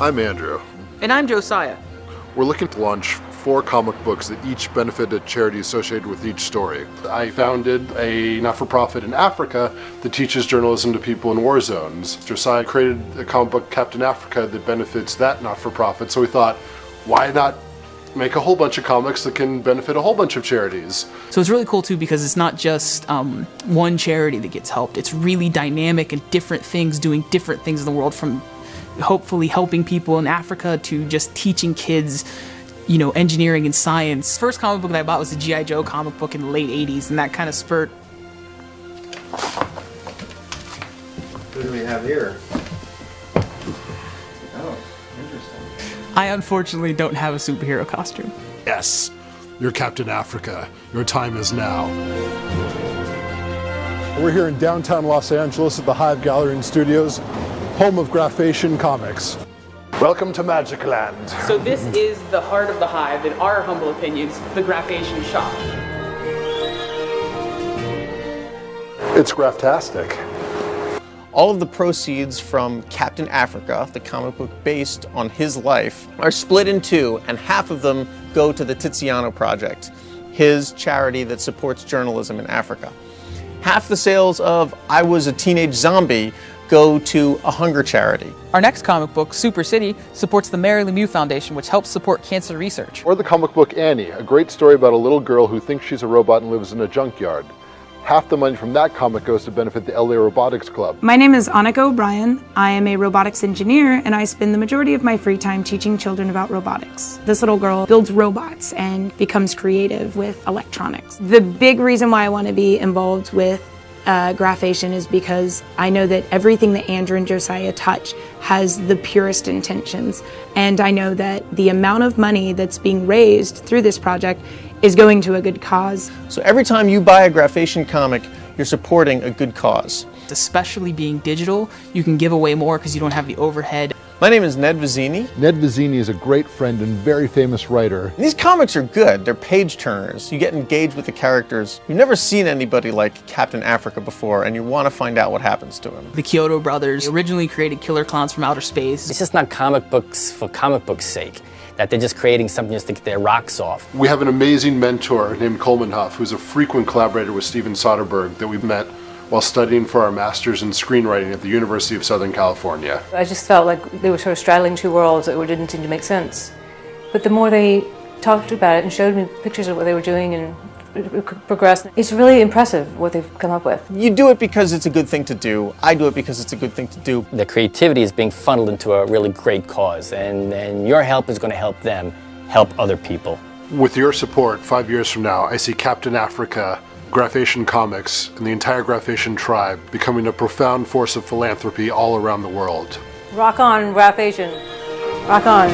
I'm Andrew. And I'm Josiah. We're looking to launch 4 comic books that each benefit a charity associated with each story. I founded a not-for-profit in Africa that teaches journalism to people in war zones. Josiah created a comic book, Captain Africa, that benefits that not-for-profit. So we thought, why not make a whole bunch of comics that can benefit a whole bunch of charities? So it's really cool too because it's not just one charity that gets helped. It's really dynamic and different things doing different things in the world, from hopefully helping people in Africa to just teaching kids, engineering and science. First comic book that I bought was a G.I. Joe comic book in the late 80s, and that kind of spurred. What do we have here? Oh, interesting. I unfortunately don't have a superhero costume. Yes, you're Captain Africa. Your time is now. We're here in downtown Los Angeles at the Hive Gallery and Studios, home of Graphation Comics. Welcome to Magic Land. So this is the heart of the Hive, in our humble opinions, the Graphation shop. It's graph-tastic. All of the proceeds from Captain Africa, the comic book based on his life, are split in 2, and half of them go to the Tiziano Project, his charity that supports journalism in Africa. Half the sales of I Was a Teenage Zombie go to a hunger charity. Our next comic book, Super City, supports the Mary Lemieux Foundation, which helps support cancer research. Or the comic book Annie, a great story about a little girl who thinks she's a robot and lives in a junkyard. Half the money from that comic goes to benefit the LA Robotics Club. My name is Annika O'Brien. I am a robotics engineer, and I spend the majority of my free time teaching children about robotics. This little girl builds robots and becomes creative with electronics. The big reason why I want to be involved with Graphation is because I know that everything that Andrew and Josiah touch has the purest intentions, and I know that the amount of money that's being raised through this project is going to a good cause. So every time you buy a Graphation comic, you're supporting a good cause. Especially being digital, you can give away more because you don't have the overhead. My name is Ned Vizzini. Ned Vizzini is a great friend and very famous writer. These comics are good. They're page turners. You get engaged with the characters. You've never seen anybody like Captain Africa before, and you want to find out what happens to him. The Kyoto brothers originally created Killer Clowns from Outer Space. It's just not comic books for comic books' sake, that they're just creating something just to get their rocks off. We have an amazing mentor named Coleman Huff, who's a frequent collaborator with Steven Soderbergh that we've met while studying for our master's in screenwriting at the University of Southern California. I just felt like they were sort of straddling 2 worlds that didn't seem to make sense. But the more they talked about it and showed me pictures of what they were doing and it progressed, it's really impressive what they've come up with. You do it because it's a good thing to do. I do it because it's a good thing to do. The creativity is being funneled into a really great cause, and your help is going to help them help other people. With your support, 5 years from now, I see Captain Africa, Graphation Comics, and the entire Graphation tribe becoming a profound force of philanthropy all around the world. Rock on, Graphation. Rock on.